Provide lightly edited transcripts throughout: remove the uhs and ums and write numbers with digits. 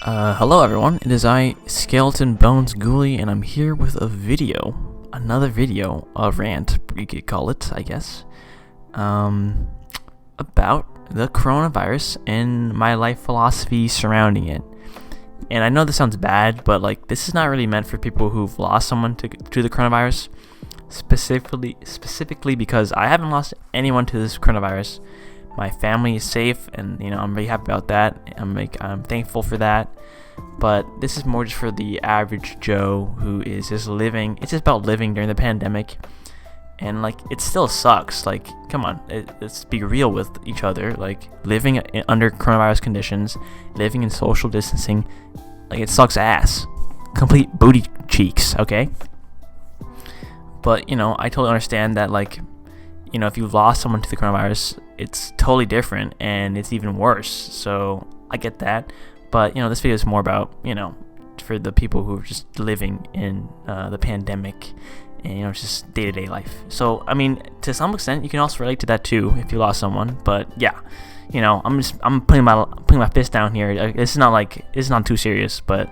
Hello everyone, it is I, Skeleton Bones Ghoulie, and I'm here with another video, a rant, you could call it, I guess, about the coronavirus and my life philosophy surrounding it. And I know this sounds bad, but this is not really meant for people who've lost someone to the coronavirus, specifically because I haven't lost anyone to this coronavirus. My family is safe, and I'm really happy about that. I'm thankful for that. But this is more just for the average Joe who is just living. It's just about living during the pandemic, and it still sucks. Come on, let's be real with each other. Living under coronavirus conditions, living in social distancing, it sucks ass. Complete booty cheeks. Okay. But I totally understand that if you've lost someone to the coronavirus, it's totally different and it's even worse. So I get that. But, this video is more about, for the people who are just living in the pandemic and, just day-to-day life. So, to some extent, you can also relate to that too if you lost someone. But yeah, I'm putting my fist down here. It's not too serious, but,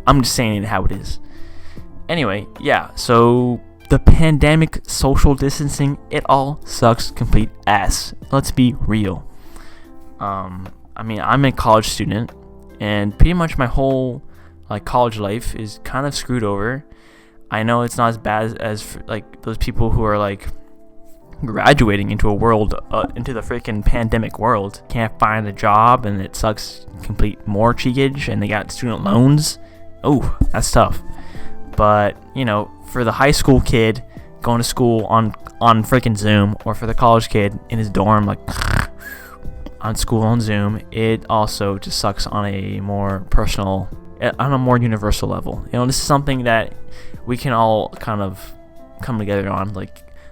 I'm just saying it how it is. Anyway, yeah, so the pandemic, social distancing, it all sucks complete ass. Let's be real. I'm a college student, and pretty much my whole college life is kind of screwed over. I know it's not as bad as those people who are graduating into into the freaking pandemic world, can't find a job, and it sucks complete more cheekage, and they got student loans. Oh, that's tough. But for the high school kid going to school on freaking Zoom, or for the college kid in his dorm on school on Zoom, it also just sucks on a more personal, on a more universal level. This is something that we can all kind of come together on.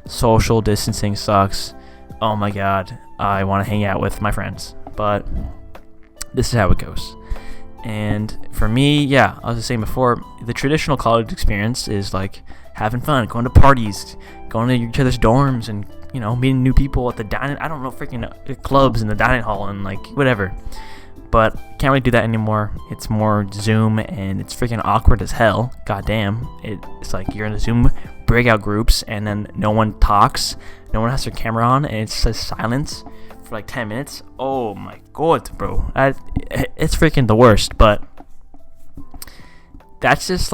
Social distancing sucks. Oh my god, I want to hang out with my friends, but this is how it goes. And for me, yeah, I was just saying before, the traditional college experience is having fun, going to parties, going to each other's dorms, and meeting new people at the freaking clubs in the dining hall and whatever. But can't really do that anymore. It's more Zoom, and it's freaking awkward as hell. Goddamn, it's you're in the Zoom breakout groups, and then no one talks, no one has their camera on, and it's just silence for 10 minutes. Oh my god, bro, it's freaking the worst. But that's just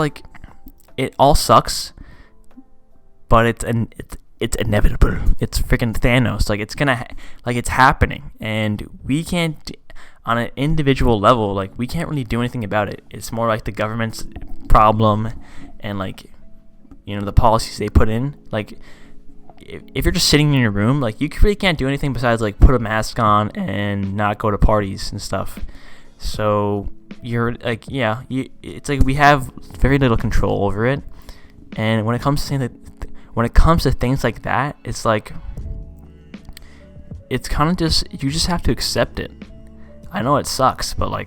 it all sucks, but it's inevitable. It's freaking Thanos. It's happening, and we can't, on an individual level, we can't really do anything about it. It's more the government's problem, and the policies they put in. If you're just sitting in your room, you really can't do anything besides put a mask on and not go to parties and stuff. So you're it's we have very little control over it. And when it comes to things like that, it's it's kind of just, you just have to accept it. I know it sucks, but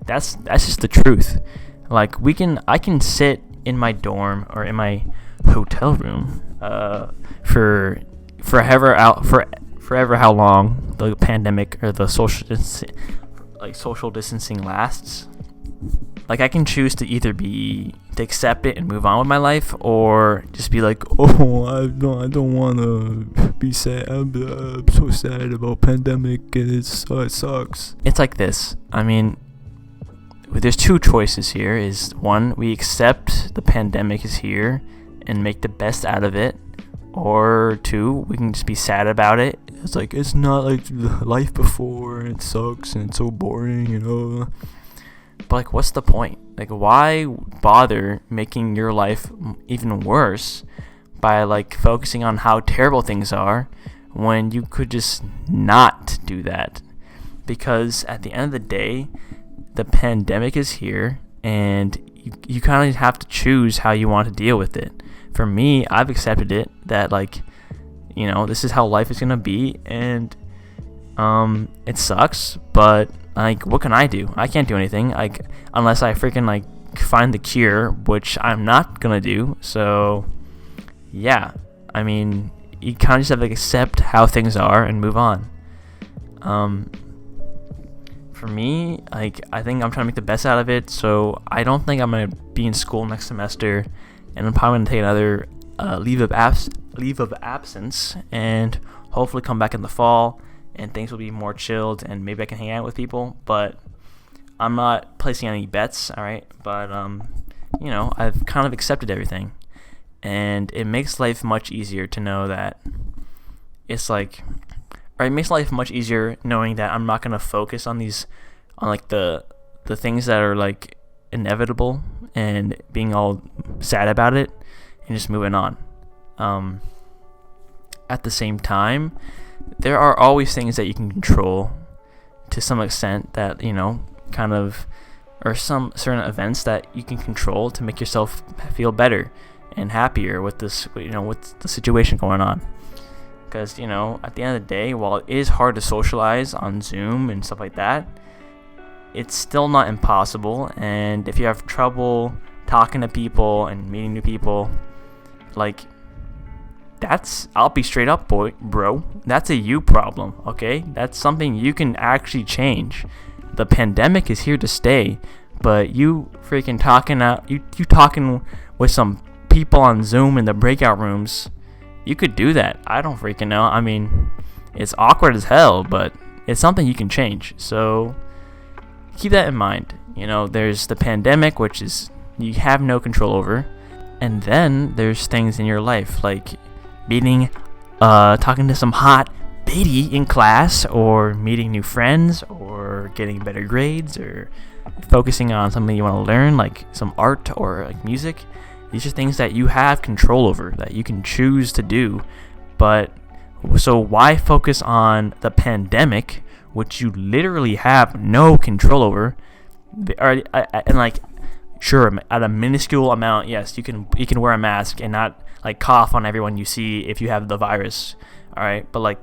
that's just the truth. I can sit in my dorm or in my hotel room forever how long the pandemic or the social distancing lasts. I can choose to either to accept it and move on with my life, or just be oh, I don't want to be sad. I'm so sad about pandemic, and it sucks. It's this. There's two choices here. Is one, we accept the pandemic is here and make the best out of it, or two, we can just be sad about it. It's not life before, and it sucks, and it's so boring, But what's the point? Why bother making your life even worse by focusing on how terrible things are, when you could just not do that? Because at the end of the day, the pandemic is here, and you kind of have to choose how you want to deal with it. For me, I've accepted it, that this is how life is gonna be, and it sucks, but what can I do? I can't do anything, unless I freaking find the cure, which I'm not gonna do. So yeah, you kind of just have to accept how things are and move on. for me, like, I think I'm trying to make the best out of it. So I don't think I'm gonna be in school next semester, and I'm probably gonna take another leave of absence, and hopefully come back in the fall, and things will be more chilled, and maybe I can hang out with people. But I'm not placing any bets, all right? But I've kind of accepted everything, and it makes life much easier to know that it's like, or it makes life much easier knowing that I'm not gonna focus on like the things that are like inevitable and being all sad about it, and just moving on. At the same time, there are always things that you can control to some extent, that kind of, or some certain events that you can control to make yourself feel better and happier with this, with the situation going on. Because at the end of the day, while it is hard to socialize on Zoom and stuff like that, it's still not impossible. And if you have trouble talking to people and meeting new people, like, I'll be straight up, bro, that's a you problem, okay? That's something you can actually change. The pandemic is here to stay, but you freaking you talking with some people on Zoom in the breakout rooms, you could do that. I don't freaking know. I mean, it's awkward as hell, but it's something you can change. So keep that in mind. There's the pandemic, which is you have no control over, and then there's things in your life like talking to some hot lady in class, or meeting new friends, or getting better grades, or focusing on something you want to learn, like some art or like music. These are things that you have control over, that you can choose to do. But so why focus on the pandemic, which you literally have no control over? And like, sure, at a minuscule amount, yes, you can wear a mask and not like cough on everyone you see if you have the virus. All right, but like,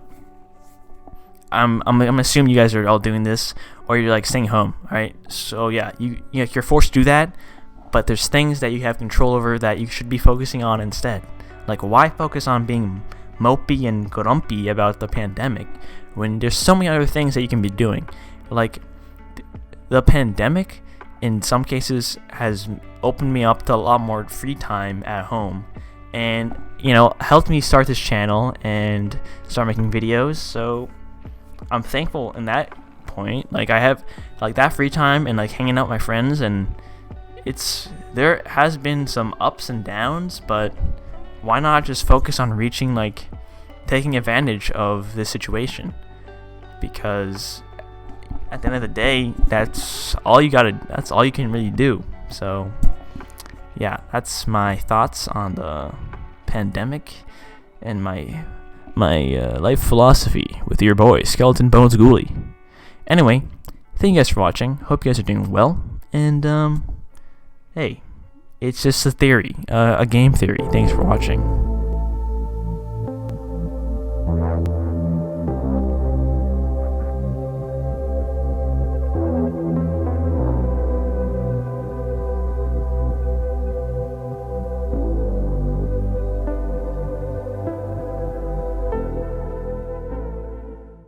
I'm assuming you guys are all doing this, or you're like staying home. All right, so yeah, you're forced to do that. But there's things that you have control over that you should be focusing on instead. Like, why focus on being mopey and grumpy about the pandemic when there's so many other things that you can be doing? Like, the pandemic, in some cases, has opened me up to a lot more free time at home, and helped me start this channel and start making videos. So I'm thankful in that point. Like, I have like that free time and like hanging out with my friends, and there has been some ups and downs, but why not just focus on taking advantage of this situation? Because at the end of the day, that's all you can really do. So yeah, that's my thoughts on the pandemic and my life philosophy with your boy Skeleton Bones Ghoulie. Anyway, thank you guys for watching. Hope you guys are doing well, and hey, it's just a theory, a game theory. Thanks for watching.